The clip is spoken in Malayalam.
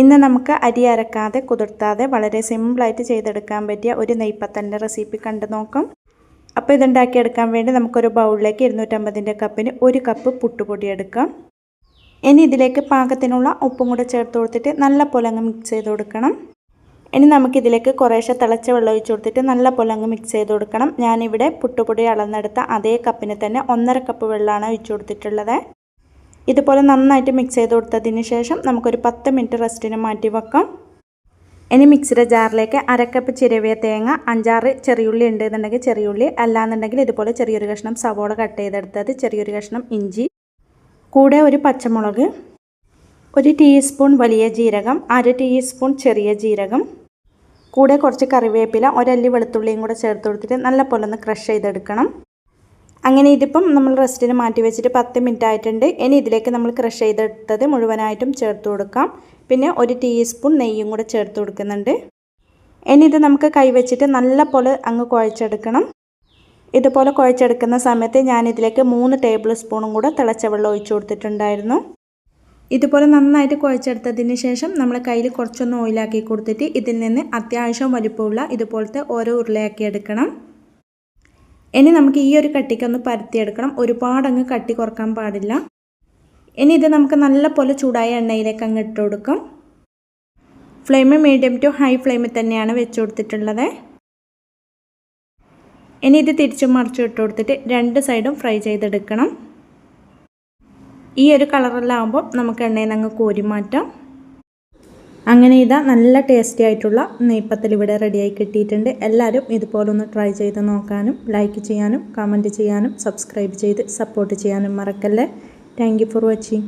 ഇന്ന് നമുക്ക് അരി അരക്കാതെ കുതിർത്താതെ വളരെ സിമ്പിളായിട്ട് ചെയ്തെടുക്കാൻ പറ്റിയ ഒരു നെയ്പ്പത്തലിൻ്റെ റെസിപ്പി കണ്ടു നോക്കാം. അപ്പോൾ ഇതുണ്ടാക്കിയെടുക്കാൻ വേണ്ടി നമുക്കൊരു ബൗളിലേക്ക് 250 കപ്പിന് 1 കപ്പ് പുട്ടുപൊടി എടുക്കാം. ഇനി ഇതിലേക്ക് പാകത്തിനുള്ള ഉപ്പും കൂടെ ചേർത്ത് കൊടുത്തിട്ട് നല്ല പോലെ അങ്ങ് മിക്സ് ചെയ്ത് കൊടുക്കണം. ഇനി നമുക്കിതിലേക്ക് കുറേശ്ശെ തിളച്ച വെള്ളം ഒഴിച്ച് കൊടുത്തിട്ട് നല്ല പോലെ അങ്ങ് മിക്സ് ചെയ്ത് കൊടുക്കണം. ഞാനിവിടെ പുട്ടുപൊടി അളന്നെടുത്ത അതേ കപ്പിന് തന്നെ 1.5 കപ്പ് വെള്ളമാണ് ഒഴിച്ച് കൊടുത്തിട്ടുള്ളത്. ഇതുപോലെ നന്നായിട്ട് മിക്സ് ചെയ്ത് കൊടുത്തതിന് ശേഷം നമുക്കൊരു 10 മിനിറ്റ് റെസ്റ്റിന് മാറ്റി വെക്കാം. ഇനി മിക്സിയുടെ ജാറിലേക്ക് 1/2 കപ്പ് ചിരവിയ തേങ്ങ, 5-6 ചെറിയുള്ളി ഉണ്ടെന്നുണ്ടെങ്കിൽ ചെറിയുള്ളി, അല്ലാന്നുണ്ടെങ്കിൽ ഇതുപോലെ ചെറിയൊരു കഷ്ണം സവോള കട്ട് ചെയ്തെടുത്തത്, ചെറിയൊരു കഷ്ണം ഇഞ്ചി, കൂടെ ഒരു പച്ചമുളക്, 1 ടീസ്പൂൺ വലിയ ജീരകം, 1/2 ടീസ്പൂൺ ചെറിയ ജീരകം, കൂടെ കുറച്ച് കറിവേപ്പില, 1 അല്ലി വെളുത്തുള്ളിയും കൂടെ ചേർത്ത് കൊടുത്തിട്ട് നല്ല പോലെ ഒന്ന് ക്രഷ് ചെയ്തെടുക്കണം. അങ്ങനെ ഇതിപ്പം നമ്മൾ റെസ്റ്റിന് മാറ്റി വെച്ചിട്ട് 10 മിനിറ്റ് ആയിട്ടുണ്ട്. ഇനി ഇതിലേക്ക് നമ്മൾ ക്രഷ് ചെയ്തെടുത്തത് മുഴുവനായിട്ടും ചേർത്ത് കൊടുക്കാം. പിന്നെ 1 ടീസ്പൂൺ നെയ്യും കൂടെ ചേർത്ത് കൊടുക്കുന്നുണ്ട്. ഇനി ഇത് നമുക്ക് കൈവച്ചിട്ട് നല്ല പോലെ അങ്ങ് കുഴച്ചെടുക്കണം. ഇതുപോലെ കുഴച്ചെടുക്കുന്ന സമയത്ത് ഞാനിതിലേക്ക് 3 ടേബിൾ സ്പൂണും കൂടെ തിളച്ച വെള്ളം ഒഴിച്ചു കൊടുത്തിട്ടുണ്ടായിരുന്നു. ഇതുപോലെ നന്നായിട്ട് കുഴച്ചെടുത്തതിന് ശേഷം നമ്മൾ കയ്യിൽ കുറച്ചൊന്ന് ഓയിലാക്കി കൊടുത്തിട്ട് ഇതിൽ നിന്ന് അത്യാവശ്യം വലിപ്പമുള്ള ഇതുപോലത്തെ ഓരോ ഉരുളയാക്കി എടുക്കണം. ഇനി നമുക്ക് ഈ ഒരു കട്ടിക്കൊന്ന് പരത്തിയെടുക്കണം. ഒരുപാടങ്ങ് കട്ടി കുറക്കാൻ പാടില്ല. ഇനി ഇത് നമുക്ക് നല്ല പോലെ ചൂടായ എണ്ണയിലേക്ക് അങ്ങ് ഇട്ട് കൊടുക്കാം. ഫ്ലെയിം മീഡിയം ടു ഹൈ ഫ്ലെയിമിൽ തന്നെയാണ് വെച്ച് കൊടുത്തിട്ടുള്ളത്. ഇനി ഇത് തിരിച്ചും മറിച്ചും ഇട്ട് കൊടുത്തിട്ട് 2 സൈഡും ഫ്രൈ ചെയ്തെടുക്കണം. ഈ ഒരു കളറിലാവുമ്പോൾ നമുക്ക് എണ്ണയിൽ നിന്ന് അങ്ങ് കോരി മാറ്റാം. അങ്ങനെ ഇതാ നല്ല ടേസ്റ്റി ആയിട്ടുള്ള നെയ്പ്പത്തൽ ഇവിടെ റെഡിയായി കിട്ടിയിട്ടുണ്ട്. എല്ലാവരും ഇതുപോലെ ഒന്ന് ട്രൈ ചെയ്ത് നോക്കാനും ലൈക്ക് ചെയ്യാനും കമൻറ്റ് ചെയ്യാനും സബ്സ്ക്രൈബ് ചെയ്ത് സപ്പോർട്ട് ചെയ്യാനും മറക്കല്ലേ. Thank you for watching.